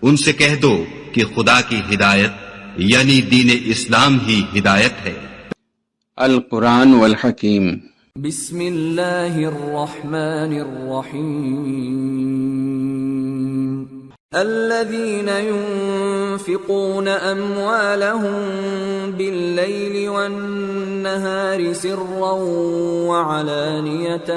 ان سے کہہ دو کہ خدا کی ہدایت یعنی دین اسلام ہی ہدایت ہے۔ القرآن والحکیم۔ بسم اللہ الرحمن الرحیم۔ الذين ينفقون أموالهم بالليل والنهار سرا وعلانية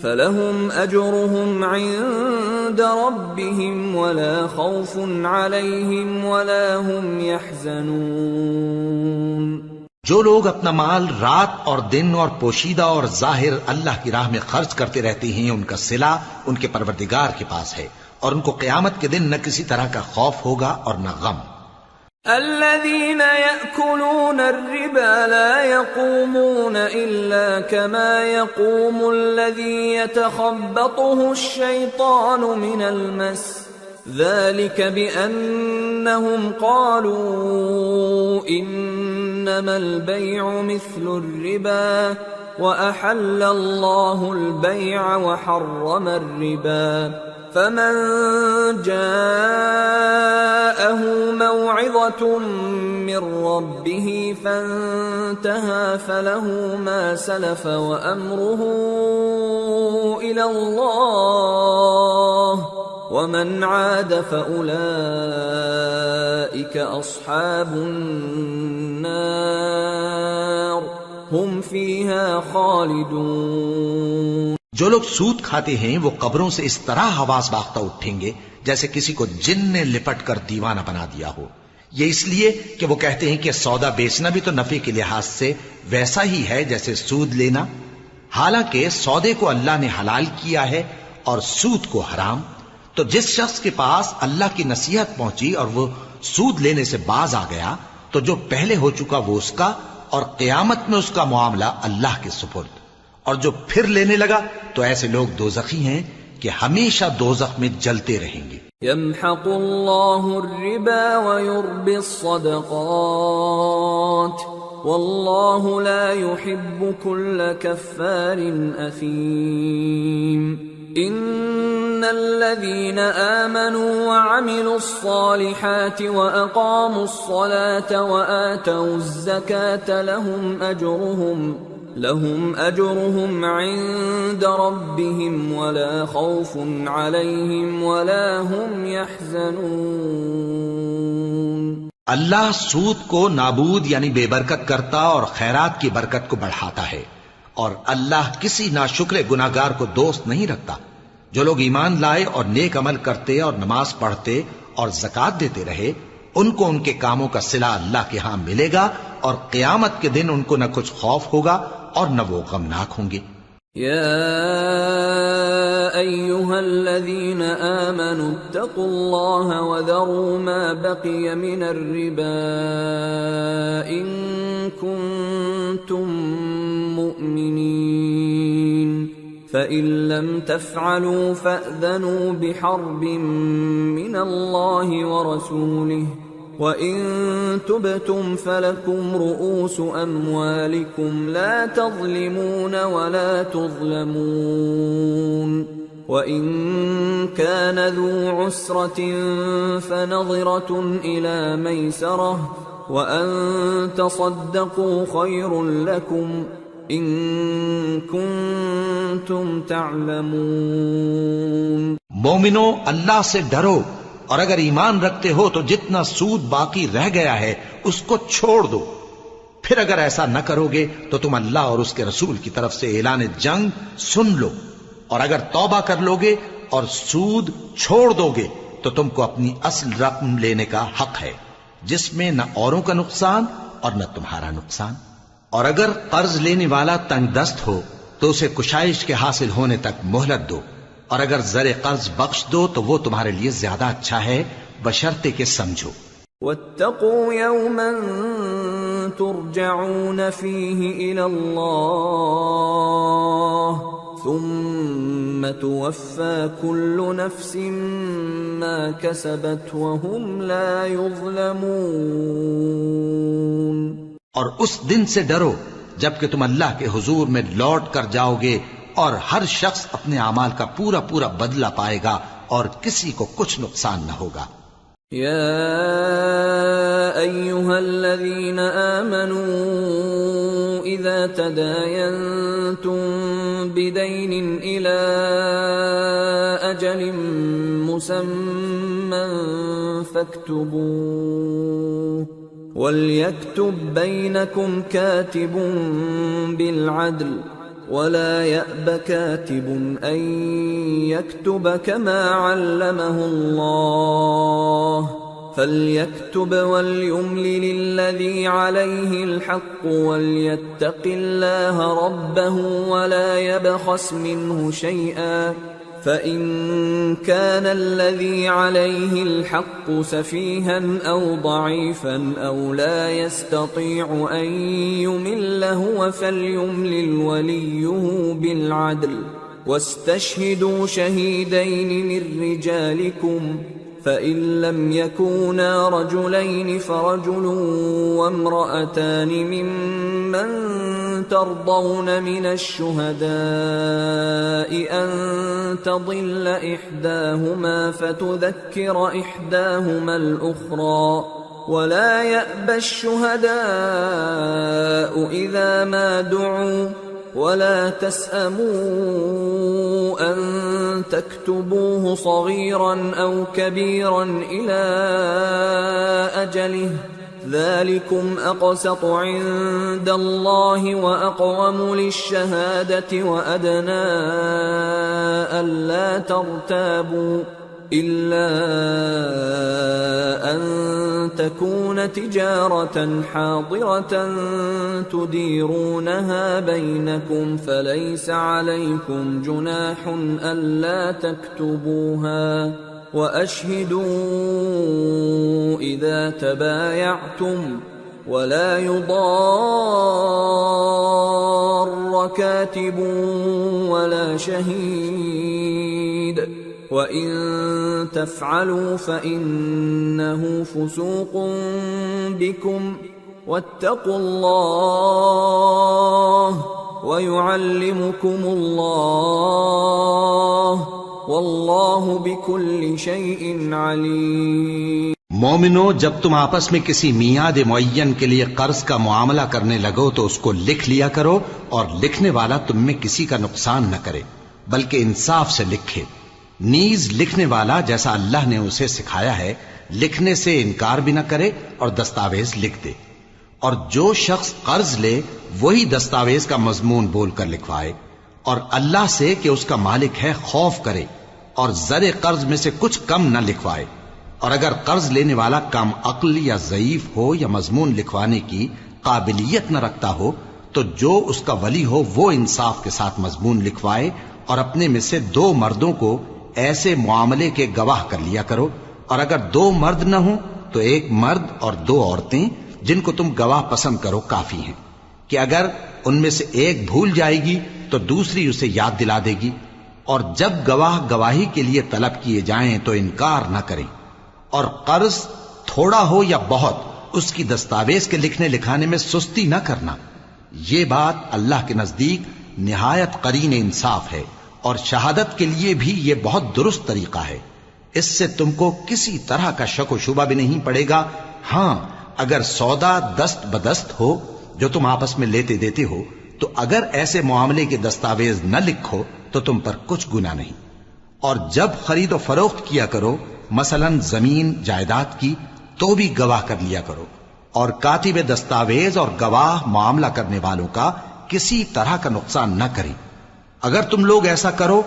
فلهم أجرهم عند ربهم ولا خوف عليهم ولا هم يحزنون۔ جو لوگ اپنا مال رات اور دن اور پوشیدہ اور ظاہر اللہ کی راہ میں خرچ کرتے رہتے ہیں، ان کا صلہ ان کے پروردگار کے پاس ہے، اور ان کو قیامت کے دن نہ کسی طرح کا خوف ہوگا اور نہ غم۔ الذين يأكلون الربا لا يقومون إلا كما يقوم الذي يتخبطه الشيطان من المس، ذلك بأنهم قالوا إنما البيع مثل الربا وأحل الله البيع وحرم الربا، فمن جاءه موعظة من ربه فانتهى فله ما سلف وأمره إلى الله ومن عاد فأولئك أصحاب النار هم فيها خالدون۔ جو لوگ سود کھاتے ہیں وہ قبروں سے اس طرح حواس باختہ اٹھیں گے جیسے کسی کو جن نے لپٹ کر دیوانہ بنا دیا ہو، یہ اس لیے کہ وہ کہتے ہیں کہ سودا بیچنا بھی تو نفع کے لحاظ سے ویسا ہی ہے جیسے سود لینا، حالانکہ سودے کو اللہ نے حلال کیا ہے اور سود کو حرام۔ تو جس شخص کے پاس اللہ کی نصیحت پہنچی اور وہ سود لینے سے باز آ گیا تو جو پہلے ہو چکا وہ اس کا، اور قیامت میں اس کا معاملہ اللہ کے سپرد۔ اور جو پھر لینے لگا تو ایسے لوگ دوزخی ہیں کہ ہمیشہ دوزخ میں جلتے رہیں گے۔ يمحق الله الربا ويربي الصدقات والله لا يحب كل كفار أثيم۔ إن الذين آمنوا وعملوا الصالحات وأقاموا الصلاة وآتوا الزكاة لهم أجرهم عند ربهم ولا خوف عليهم ولا هم يحزنون۔ اللہ سود کو نابود یعنی بے برکت کرتا اور خیرات کی برکت کو بڑھاتا ہے، اور اللہ کسی ناشکر گناہگار کو دوست نہیں رکھتا۔ جو لوگ ایمان لائے اور نیک عمل کرتے اور نماز پڑھتے اور زکوٰۃ دیتے رہے، ان کو ان کے کاموں کا صلہ اللہ کے ہاں ملے گا، اور قیامت کے دن ان کو نہ کچھ خوف ہوگا اور نہ وہ غمناک ہوں گے۔ یا ایھا الذین آمنوا اتقوا اللہ وذروا ما بقی من الربا ان کنتم مؤمنین فإن لم تفعلوا فأذنوا بحرب من اللہ ورسولہ وَإِن تُبْتُمْ فَلَكُمْ رُؤُوسُ أَمْوَالِكُمْ لَا تَظْلِمُونَ وَلَا تُظْلَمُونَ وَإِن كَانَ ذُو عُسْرَةٍ فَنَظِرَةٌ إِلَى مَيْسَرَةٍ وَأَن تَصَدَّقُوا خَيْرٌ لَكُمْ إِن كُنتُمْ تَعْلَمُونَ۔ مومنو، اللہ سے ڈرو، اور اگر ایمان رکھتے ہو تو جتنا سود باقی رہ گیا ہے اس کو چھوڑ دو، پھر اگر ایسا نہ کرو گے تو تم اللہ اور اس کے رسول کی طرف سے اعلان جنگ سن لو، اور اگر توبہ کر لو گے اور سود چھوڑ دو گے تو تم کو اپنی اصل رقم لینے کا حق ہے، جس میں نہ اوروں کا نقصان اور نہ تمہارا نقصان۔ اور اگر قرض لینے والا تنگ دست ہو تو اسے کشائش کے حاصل ہونے تک مہلت دو، اور اگر زر قرض بخش دو تو وہ تمہارے لیے زیادہ اچھا ہے، بشرطے کہ سمجھو۔ واتقوا يوما ترجعون فيه إلى الله ثم توفى كل نفس ما كسبت وهم لا يظلمون۔ اور اس دن سے ڈرو جبکہ تم اللہ کے حضور میں لوٹ کر جاؤ گے، اور ہر شخص اپنے اعمال کا پورا پورا بدلہ پائے گا اور کسی کو کچھ نقصان نہ ہوگا۔ يا أيها الذين آمنوا إذا تداينتم بدين إلى أجل مسمى فاكتبوه وليكتب بينكم كاتب بالعدل ولا يأب كاتب أن يكتب كما علمه الله فليكتب وليملل الذي عليه الحق وليتق الله ربه ولا يبخس منه شيئا فإن كان الذي عليه الحق سفيها أو ضعيفا أو لا يستطيع أن يمل هو فليملل وليه بالعدل واستشهدوا شهيدين من رجالكم فإن لم يكونا رجلين فرجل وامرأتان ممن ترضون من الشهداء أن تضل إحداهما فتذكر إحداهما الأخرى ولا يأبى الشهداء إذا ما دعوا ولا تسأموا أن تكتبوه صغيرا أو كبيرا إلى أجله ذلكم أقسط عند الله وأقوم للشهادة وأدنى ألا ترتابوا إلا أن تكون تجارة حاضرة تديرونها بينكم فليس عليكم جناح ألا تكتبوها وأشهدوا إذا تبايعتم ولا يضار كاتب ولا شهيد وَإِن تَفْعَلُوا فَإِنَّهُ فُسُوقٌ بِكُمْ وَاتَّقُوا اللَّهَ وَيُعَلِّمُكُمُ اللَّهُ وَاللَّهُ بِكُلِّ شَيْءٍ عَلِيمٌ۔ مومنو، جب تم آپس میں کسی میعاد معین کے لیے قرض کا معاملہ کرنے لگو تو اس کو لکھ لیا کرو، اور لکھنے والا تم میں کسی کا نقصان نہ کرے بلکہ انصاف سے لکھے۔ نیز لکھنے والا جیسا اللہ نے اسے سکھایا ہے لکھنے سے انکار بھی نہ کرے اور دستاویز لکھ دے، اور جو شخص قرض لے وہی دستاویز کا مضمون بول کر لکھوائے، اور اللہ سے کہ اس کا مالک ہے خوف کرے، اور زر قرض میں سے کچھ کم نہ لکھوائے۔ اور اگر قرض لینے والا کم عقل یا ضعیف ہو یا مضمون لکھوانے کی قابلیت نہ رکھتا ہو تو جو اس کا ولی ہو وہ انصاف کے ساتھ مضمون لکھوائے، اور اپنے میں سے 2 مردوں کو ایسے معاملے کے گواہ کر لیا کرو، اور اگر 2 مرد نہ ہوں تو 1 مرد اور 2 عورتیں جن کو تم گواہ پسند کرو کافی ہیں، کہ اگر ان میں سے ایک بھول جائے گی تو دوسری اسے یاد دلا دے گی، اور جب گواہ گواہی کے لیے طلب کیے جائیں تو انکار نہ کریں، اور قرض تھوڑا ہو یا بہت اس کی دستاویز کے لکھنے لکھانے میں سستی نہ کرنا۔ یہ بات اللہ کے نزدیک نہایت قرین انصاف ہے، اور شہادت کے لیے بھی یہ بہت درست طریقہ ہے، اس سے تم کو کسی طرح کا شک و شبہ بھی نہیں پڑے گا۔ ہاں، اگر سودا دست بدست ہو جو تم آپس میں لیتے دیتے ہو تو اگر ایسے معاملے کے دستاویز نہ لکھو تو تم پر کچھ گناہ نہیں۔ اور جب خرید و فروخت کیا کرو، مثلا زمین جائیداد کی، تو بھی گواہ کر لیا کرو، اور کاتب دستاویز اور گواہ معاملہ کرنے والوں کا کسی طرح کا نقصان نہ کریں۔ اگر تم لوگ ایسا کرو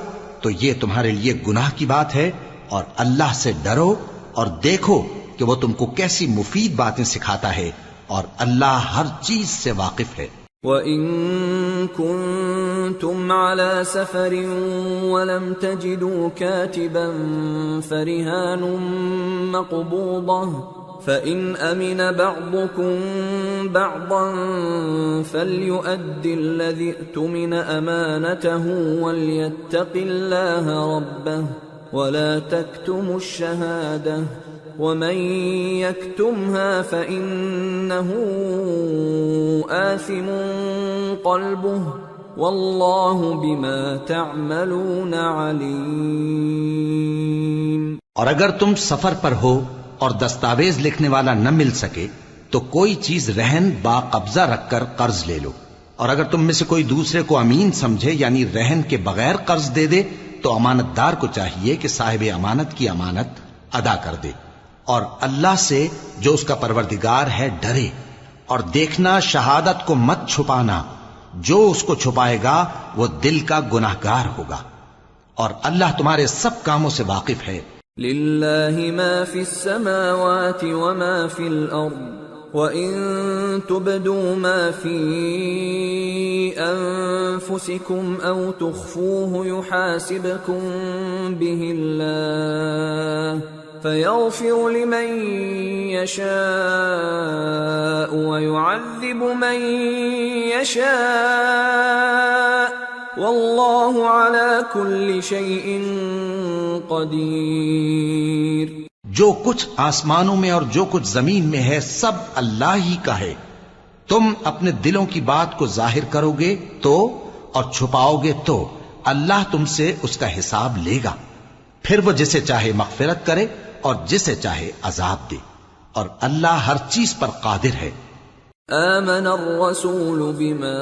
تو یہ تمہارے لیے گناہ کی بات ہے، اور اللہ سے ڈرو اور دیکھو کہ وہ تم کو کیسی مفید باتیں سکھاتا ہے، اور اللہ ہر چیز سے واقف ہے۔ وَإِن كُنتُمْ عَلَى سَفَرٍ وَلَمْ تَجِدُوا كَاتِبًا فَرِهَانٌ مَّقْبُوضَةٌ فَإِنْ أَمِنَ بَعْضُكُمْ بَعْضًا فَلْيُؤَدِّ الَّذِي اؤْتُمِنَ أَمَانَتَهُ وَلْيَتَّقِ اللَّهَ رَبَّهُ وَلَا تَكْتُمُوا الشَّهَادَةَ وَمَن يَكْتُمْهَا فَإِنَّهُ آثِمٌ قَلْبُهُ وَاللَّهُ بِمَا تَعْمَلُونَ عَلِيمٌ۔ اور اگر تم سفر پر ہو اور دستاویز لکھنے والا نہ مل سکے تو کوئی چیز رہن با قبضہ رکھ کر قرض لے لو، اور اگر تم میں سے کوئی دوسرے کو امین سمجھے یعنی رہن کے بغیر قرض دے دے تو امانت دار کو چاہیے کہ صاحب امانت کی امانت ادا کر دے، اور اللہ سے جو اس کا پروردگار ہے ڈرے، اور دیکھنا شہادت کو مت چھپانا، جو اس کو چھپائے گا وہ دل کا گناہگار ہوگا، اور اللہ تمہارے سب کاموں سے واقف ہے۔ لله ما في السماوات وما في الأرض وإن تبدوا ما في أنفسكم أو تخفوه يحاسبكم به الله فيغفر لمن يشاء ويعذب من يشاء واللہ علی کل شیء قدیر۔ جو کچھ آسمانوں میں اور جو کچھ زمین میں ہے سب اللہ ہی کا ہے، تم اپنے دلوں کی بات کو ظاہر کرو گے تو اور چھپاؤ گے تو اللہ تم سے اس کا حساب لے گا، پھر وہ جسے چاہے مغفرت کرے اور جسے چاہے عذاب دے، اور اللہ ہر چیز پر قادر ہے۔ آمن الرسول بما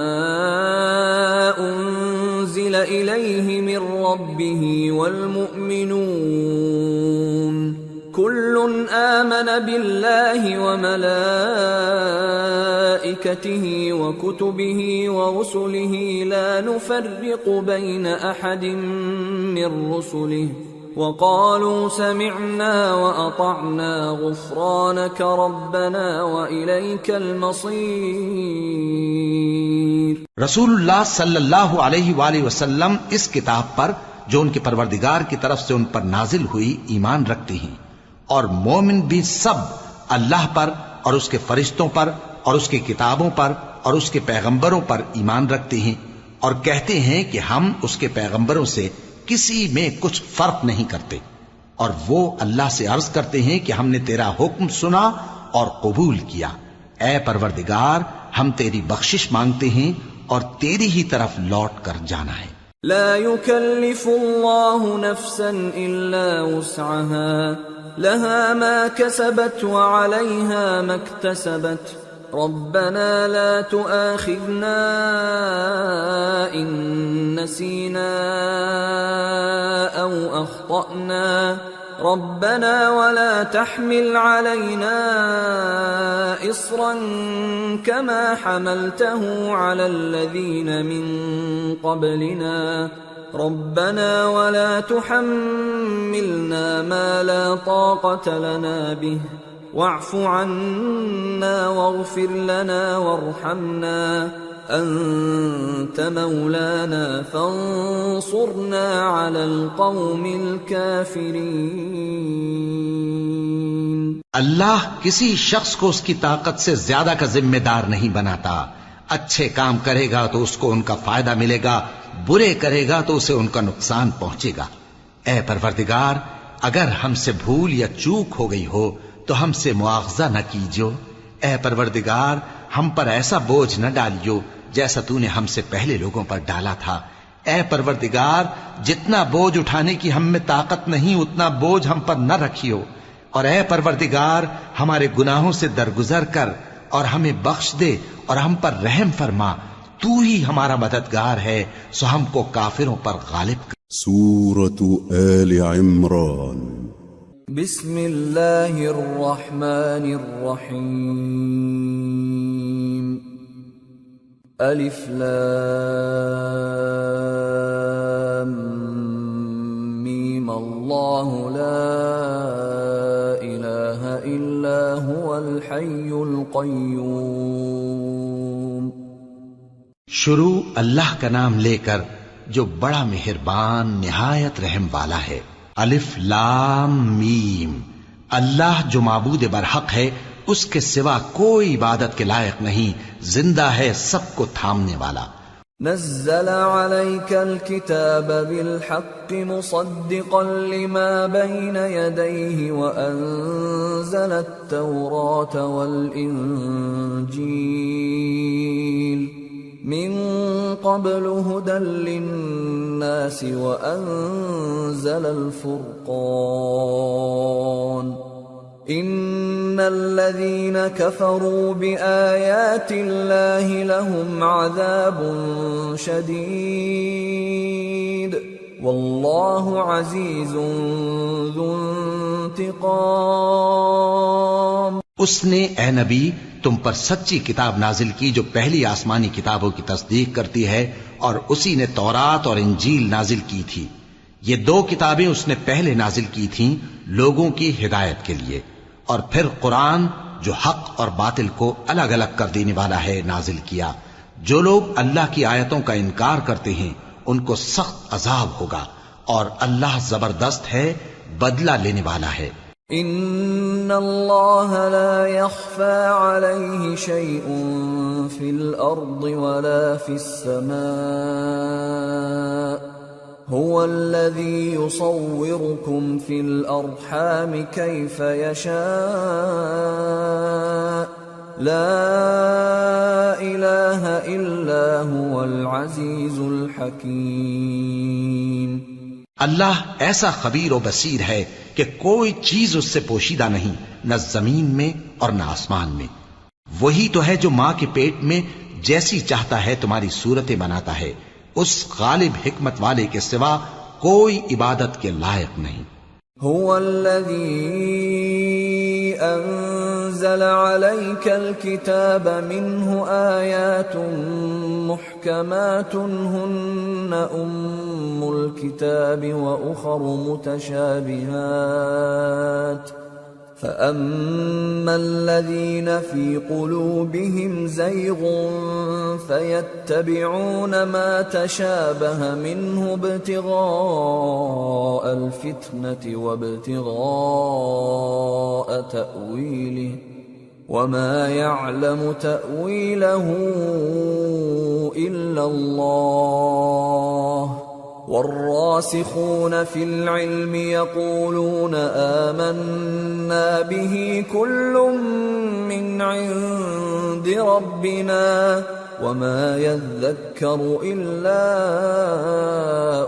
انزل الیہ من ربہ والمؤمنون كل آمن بالله وملائكته وكتبه ورسله لا نفرق بين أحد من رسله وقالوا سمعنا وأطعنا غفرانك ربنا وإليك المصير۔ رسول اللہ صلی اللہ علیہ وآلہ وسلم اس کتاب پر جو ان کے پروردگار کی طرف سے ان پر نازل ہوئی ایمان رکھتے ہیں، اور مومن بھی سب اللہ پر اور اس کے فرشتوں پر اور اس کی کتابوں پر اور اس کے پیغمبروں پر ایمان رکھتے ہیں، اور کہتے ہیں کہ ہم اس کے پیغمبروں سے کسی میں کچھ فرق نہیں کرتے، اور وہ اللہ سے عرض کرتے ہیں کہ ہم نے تیرا حکم سنا اور قبول کیا، اے پروردگار ہم تیری بخشش مانگتے ہیں اور تیری ہی طرف لوٹ کر جانا ہے۔ لا يكلف الله نفسا الا وسعها لها ما كسبت وعليها ما اكتسبت ربنا لا تؤاخذنا ان نسينا او اخطأنا ربنا ولا تحمل علينا إصرا كما حملته على الذين من قبلنا ربنا ولا تحملنا ما لا طاقة لنا به واعف عنا واغفر لنا وارحمنا أنت مولانا فانصرنا على القوم الكافرين۔ اللہ کسی شخص کو اس کی طاقت سے زیادہ کا ذمہ دار نہیں بناتا، اچھے کام کرے گا تو اس کو ان کا فائدہ ملے گا، برے کرے گا تو اسے ان کا نقصان پہنچے گا۔ اے پروردگار اگر ہم سے بھول یا چوک ہو گئی ہو تو ہم سے مواخذہ نہ کیجو، اے پروردگار ہم پر ایسا بوجھ نہ ڈالیو جیسا تو نے ہم سے پہلے لوگوں پر ڈالا تھا، اے پروردگار جتنا بوجھ اٹھانے کی ہم میں طاقت نہیں اتنا بوجھ ہم پر نہ رکھیو، اور اے پروردگار ہمارے گناہوں سے درگزر کر اور ہمیں بخش دے اور ہم پر رحم فرما، تو ہی ہمارا مددگار ہے سو ہم کو کافروں پر غالب کر۔ سورة آل عمران۔ بسم اللہ الرحمن الرحیم۔ الف لام میم اللہ لا الہ الا هو الحی القیوم۔ شروع اللہ کا نام لے کر جو بڑا مہربان نہایت رحم والا ہے۔ الف لام میم، اللہ جو معبود برحق ہے اس کے سوا کوئی عبادت کے لائق نہیں، زندہ ہے سب کو تھامنے والا۔ نزل عليك الكتاب بالحق مصدقا لما بين يديه وأنزل التوراة والإنجيل من قبل هدى للناس وأنزل الفرقان إن الذين كفروا بآيات الله لهم عذاب شديد والله عزيز ذو انتقام۔ اس نے اے نبی تم پر سچی کتاب نازل کی جو پہلی آسمانی کتابوں کی تصدیق کرتی ہے، اور اسی نے تورات اور انجیل نازل کی تھی۔ یہ دو کتابیں اس نے پہلے نازل کی تھیں لوگوں کی ہدایت کے لیے، اور پھر قرآن جو حق اور باطل کو الگ الگ کر دینے والا ہے نازل کیا۔ جو لوگ اللہ کی آیتوں کا انکار کرتے ہیں ان کو سخت عذاب ہوگا، اور اللہ زبردست ہے، بدلہ لینے والا ہے۔ ان اللہ لا يخفى عليه شيء في الارض ولا في السماء هو الذي يصوركم في الارحام كيف يشاء لا اله الا هو العزيز الحكيم۔ اللہ ایسا خبیر و بصیر ہے کہ کوئی چیز اس سے پوشیدہ نہیں، نہ زمین میں اور نہ آسمان میں۔ وہی تو ہے جو ماں کے پیٹ میں جیسی چاہتا ہے تمہاری صورتیں بناتا ہے، اس غالب حکمت والے کے سوا کوئی عبادت کے لائق نہیں۔ هو الذي أنزل عليك الكتاب منه آيات محكمات هن أم الكتاب وأخر متشابهات فأما الذين في قلوبهم زيغ فيتبعون ما تشابه منه ابتغاء الفتنة وابتغاء تأويله وما يعلم تأويله إلا الله والراسخون في العلم يقولون آمنا به كل من عند ربنا وما يذكر إلا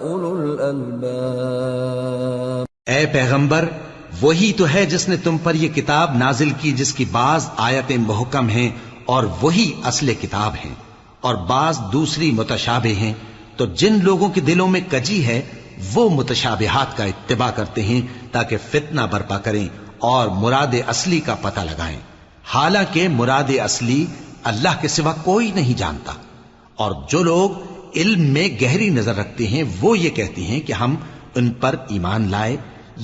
أولو الألباب۔ اے پیغمبر، وہی تو ہے جس نے تم پر یہ کتاب نازل کی جس کی بعض آیتیں محکم ہیں اور وہی اصل کتاب ہیں، اور بعض دوسری متشابہ ہیں۔ تو جن لوگوں کے دلوں میں کجی ہے وہ متشابہات کا اتباع کرتے ہیں تاکہ فتنہ برپا کریں اور مراد اصلی کا پتہ لگائیں، حالانکہ مراد اصلی اللہ کے سوا کوئی نہیں جانتا۔ اور جو لوگ علم میں گہری نظر رکھتے ہیں وہ یہ کہتے ہیں کہ ہم ان پر ایمان لائے۔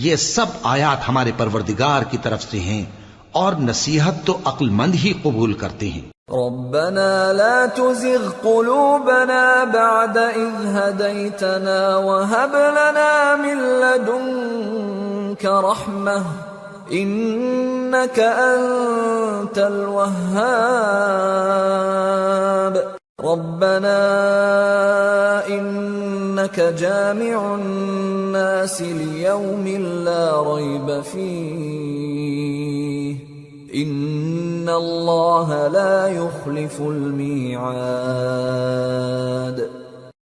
یہ سب آیات ہمارے پروردگار کی طرف سے ہیں، اور نصیحت تو عقل مند ہی قبول کرتے ہیں۔ ربنا لا تزغ قلوبنا بعد إذ هديتنا وهب لنا من لدنك رحمة إنك أنت الوهاب ربنا إنك جامع الناس ليوم لا ريب فيه ان اللہ لا يخلف الميعاد۔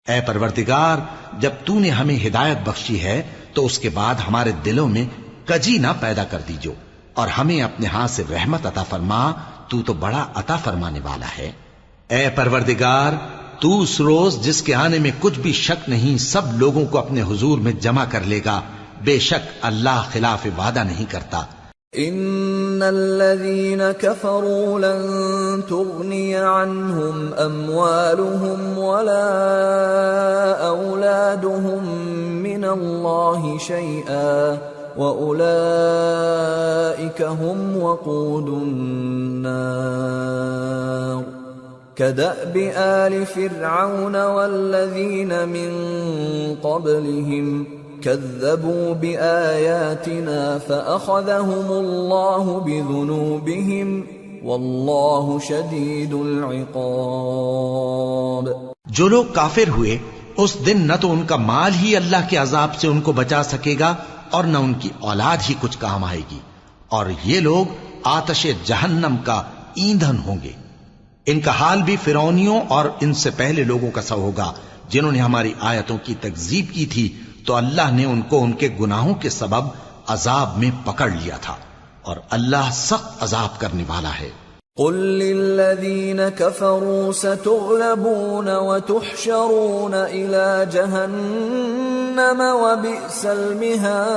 اے پروردگار، جب تو نے ہمیں ہدایت بخشی ہے تو اس کے بعد ہمارے دلوں میں کجی نہ پیدا کر دیجو، اور ہمیں اپنے ہاتھ سے رحمت عطا فرما، تو تو بڑا عطا فرمانے والا ہے۔ اے پروردگار، تو اس روز جس کے آنے میں کچھ بھی شک نہیں سب لوگوں کو اپنے حضور میں جمع کر لے گا، بے شک اللہ خلاف وعدہ نہیں کرتا۔ ان الذين كفروا لن تغني عنهم اموالهم ولا اولادهم من الله شيئا واولئك هم وقود النار كدأب آل فرعون والذين من قبلهم كذبوا بآياتنا فأخذهم الله بذنوبهم والله شديد العقاب۔ جو لوگ کافر ہوئے اس دن نہ تو ان کا مال ہی اللہ کے عذاب سے ان کو بچا سکے گا اور نہ ان کی اولاد ہی کچھ کام آئے گی، اور یہ لوگ آتش جہنم کا ایندھن ہوں گے۔ ان کا حال بھی فرعونیوں اور ان سے پہلے لوگوں کا سا ہوگا جنہوں نے ہماری آیتوں کی تکذیب کی تھی، تو اللہ نے ان کو ان کے گناہوں کے سبب عذاب میں پکڑ لیا تھا، اور اللہ سخت عذاب کرنے والا ہے۔ قل للذين كفروا ستغلبون وتحشرون إلى جهنم وبئس المهاد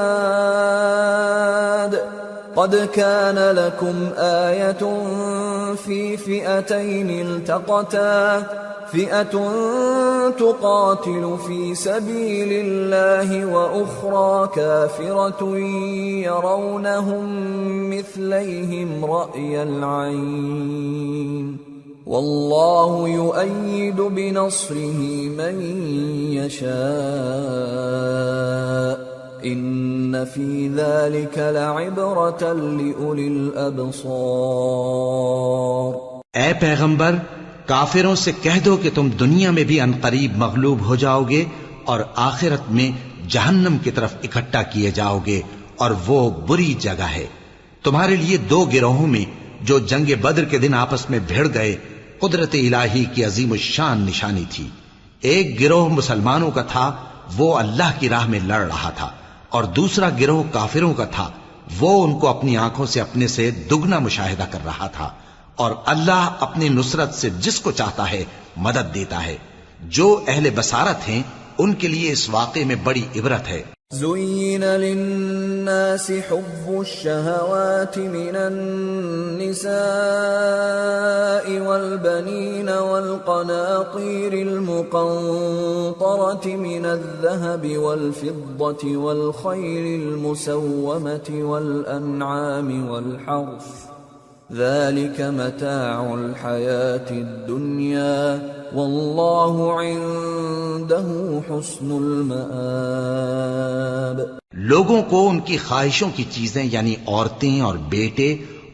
قد كان لكم آية في فئتين التقتا فئة تقاتل في سبيل الله وأخرى كافرة يرونهم مثليهم رأي العين والله يؤيد بنصره من يشاء إن في ذلك لعبرة لأولي الأبصار۔ اے پیغمبر، کافروں سے کہہ دو کہ تم دنیا میں بھی عنقریب مغلوب ہو جاؤ گے اور آخرت میں جہنم کی طرف اکٹھا کیے جاؤ گے، اور وہ بری جگہ ہے۔ تمہارے لیے دو گروہوں میں جو جنگ بدر کے دن آپس میں بھیڑ گئے قدرت الہی کی عظیم الشان نشانی تھی۔ ایک گروہ مسلمانوں کا تھا، وہ اللہ کی راہ میں لڑ رہا تھا، اور دوسرا گروہ کافروں کا تھا، وہ ان کو اپنی آنکھوں سے اپنے سے دگنا مشاہدہ کر رہا تھا، اور اللہ اپنی نصرت سے جس کو چاہتا ہے مدد دیتا ہے۔ جو اہل بصارت ہیں ان کے لیے اس واقعے میں بڑی عبرت ہے۔ زين للناس حب الشهوات من النساء والبنين والقناطير المقنطرة من الذهب والفضة والخيل المسومة والأنعام والحرث ذلك متاع الحياة الدنيا والله عنده حسن المآب۔ لوگوں کو ان کی خواہشوں کی چیزیں یعنی عورتیں اور بیٹے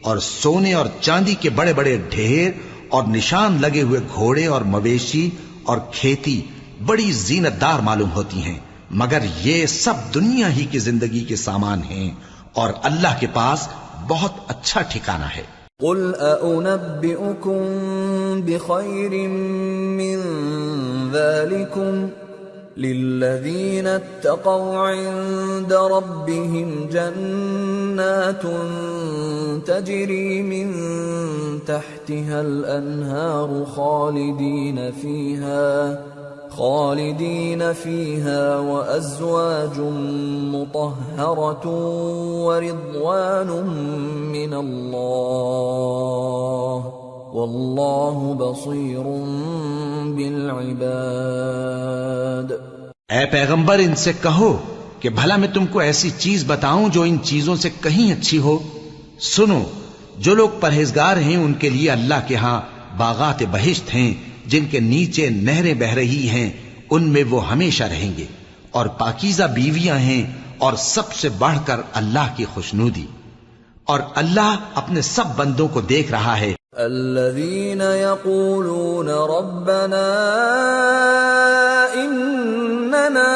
اور سونے اور چاندی کے بڑے بڑے ڈھیر اور نشان لگے ہوئے گھوڑے اور مویشی اور کھیتی بڑی زینت دار معلوم ہوتی ہیں، مگر یہ سب دنیا ہی کی زندگی کے سامان ہیں، اور اللہ کے پاس بہت اچھا ٹھکانہ ہے۔ قل أأنبئكم بخير من ذلكم للذين اتقوا عند ربهم جنات تجري من تحتها الأنهار خالدين فيها وأزواج مطهرة ورضوان من الله والله بصير بالعباد۔ اے پیغمبر، ان سے کہو کہ بھلا میں تم کو ایسی چیز بتاؤں جو ان چیزوں سے کہیں اچھی ہو۔ سنو، جو لوگ پرہیزگار ہیں ان کے لیے اللہ کے ہاں باغات بہشت ہیں جن کے نیچے نہریں بہ رہی ہیں، ان میں وہ ہمیشہ رہیں گے، اور پاکیزہ بیویاں ہیں، اور سب سے بڑھ کر اللہ کی خوشنودی، اور اللہ اپنے سب بندوں کو دیکھ رہا ہے۔ الذين يقولون ربنا إننا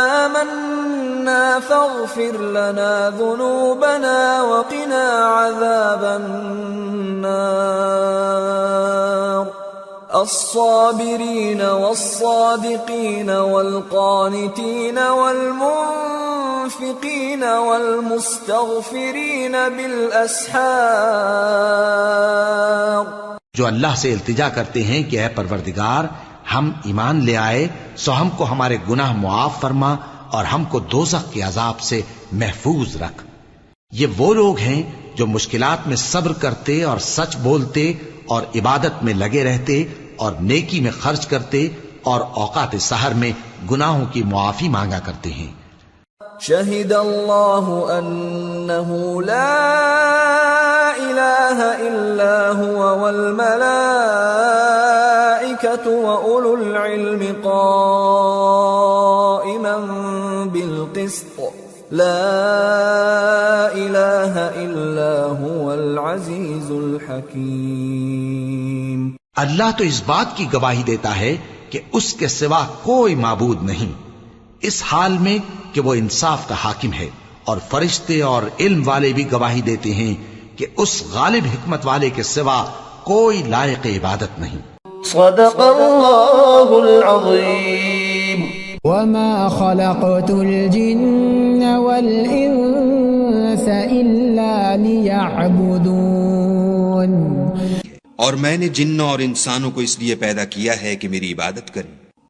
آمنا فاغفر لنا ذنوبنا وقنا عذاب النار الصابرين والصادقين والقانتين والمنفقين والمستغفرين بالأسحار۔ جو اللہ سے التجا کرتے ہیں کہ اے پروردگار، ہم ایمان لے آئے سو ہم کو ہمارے گناہ معاف فرما اور ہم کو دوزخ کے عذاب سے محفوظ رکھ۔ یہ وہ لوگ ہیں جو مشکلات میں صبر کرتے اور سچ بولتے اور عبادت میں لگے رہتے اور نیکی میں خرچ کرتے اور اوقات سحر میں گناہوں کی معافی مانگا کرتے ہیں۔ شہد اللہ انہ لا الہ الا هو والملائکۃ واولو العلم قائما بالقسط لا الہ الا هو العزیز الحکیم۔ اللہ تو اس بات کی گواہی دیتا ہے کہ اس کے سوا کوئی معبود نہیں، اس حال میں کہ وہ انصاف کا حاکم ہے، اور فرشتے اور علم والے بھی گواہی دیتے ہیں کہ اس غالب حکمت والے کے سوا کوئی لائق عبادت نہیں۔ صدق اللہ العظیم۔ وما خلقت الجن والإنس إلا ليعبدون۔ اور میں نے جنوں اور انسانوں کو اس لیے پیدا کیا ہے کہ میری عبادت کریں۔